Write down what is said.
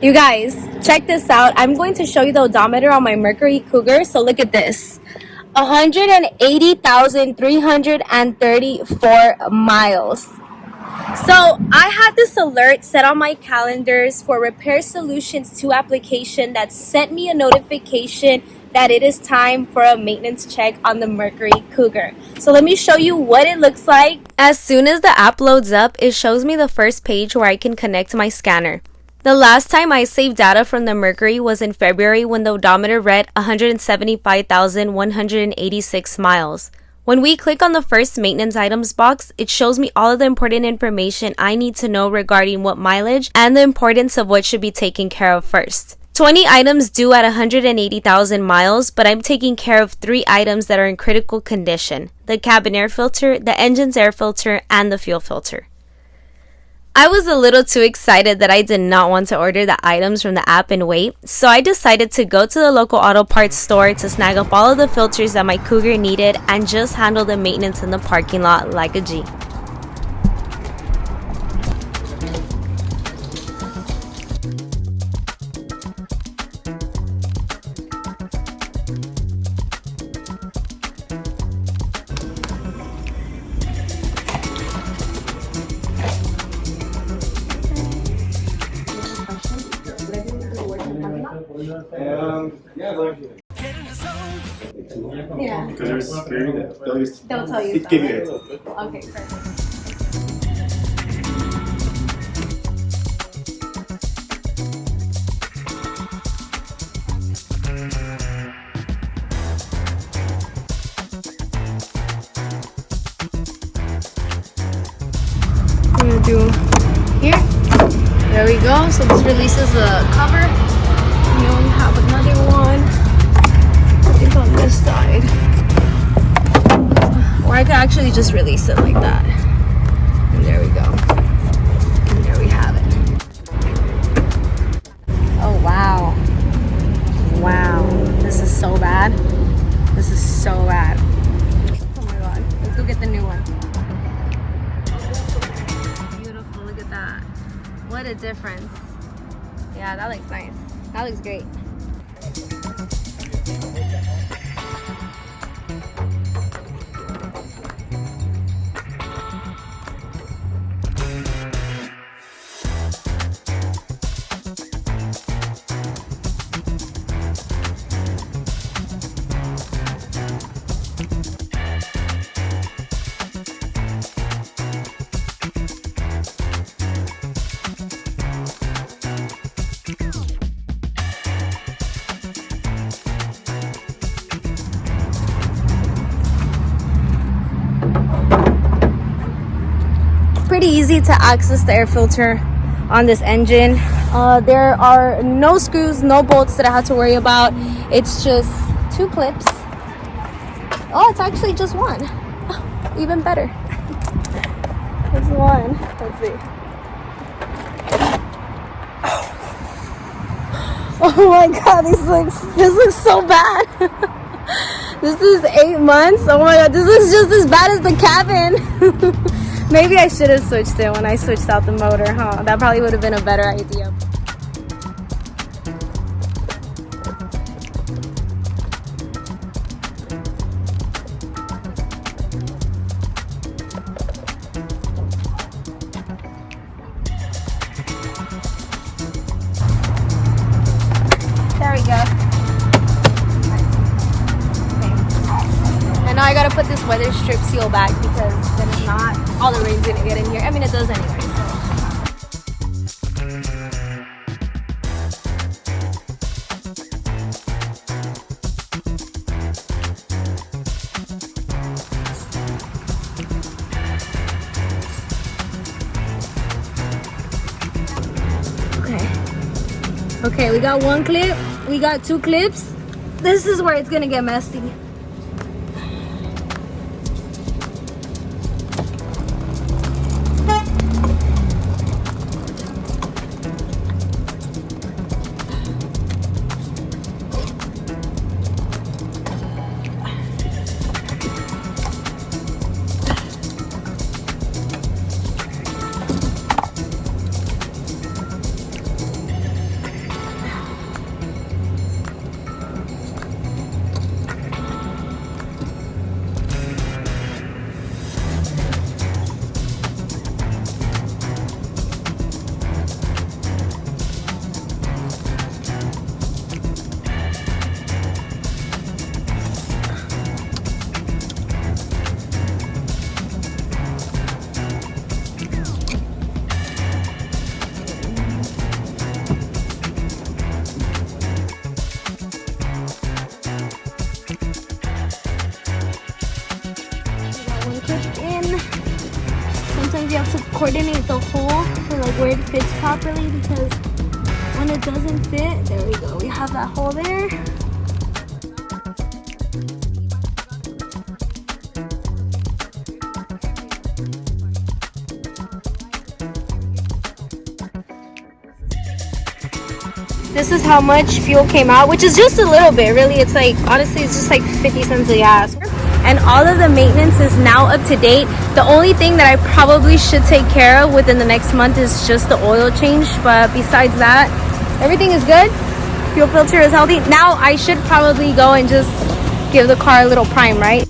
You guys, check this out. I'm going to show you the odometer on my Mercury Cougar. So look at this. 180,334 miles. So I had this alert set on my calendars for Repair Solutions 2 application that sent me a notification that it is time for a maintenance check on the Mercury Cougar. So let me show you what it looks like. As soon as the app loads up, it shows me the first page where I can connect my scanner. The last time I saved data from the Mercury was in February when the odometer read 175,186 miles. When we click on the first maintenance items box, it shows me all of the important information I need to know regarding what mileage and the importance of what should be taken care of first. 20 items due at 180,000 miles, but I'm taking care of 3 items that are in critical condition: the cabin air filter, the engine's air filter, and the fuel filter. I was a little too excited that I did not want to order the items from the app and wait, so I decided to go to the local auto parts store to snag up all of the filters that my Cougar needed and just handle the maintenance in the parking lot like a G. Yeah. Because there's security that They'll tell you give you something. it. Okay, perfect. I'm gonna do here. There we go. So this releases the cover. And you only have another one. I think on this side. Or I could actually just release it like that. And there we go. And there we have it. Oh wow. Wow. This is so bad. This is so bad. Oh my god. Let's go get the new one. Beautiful. Look at that. What a difference. Yeah, that looks nice. That looks great. Pretty easy to access the air filter on this engine. There are no screws, no bolts that I have to worry about. It's just 2 clips. Oh, it's actually just one. Even better. It's one. Let's see. Oh my god, this looks so bad. This is 8 months. Oh my god, this looks just as bad as the cabin. Maybe I should have switched it when I switched out the motor, huh? That probably would have been a better idea. There we go. Now I gotta put this weather strip seal back because then if not, all the rain's gonna get in here. I mean, it does anyway. Okay, we got 1 clip. We got 2 clips. This is where it's gonna get messy. have to coordinate the hole for like where it fits properly, because when it doesn't fit, there we go, we have that hole there. This is how much fuel came out, which is just a little bit, really. It's like, honestly, it's just like 50 cents a gas. And all of the maintenance is now up to date. The only thing that I probably should take care of within the next month is just the oil change, but besides that, everything is good. Fuel filter is healthy. Now I should probably go and just give the car a little prime, right?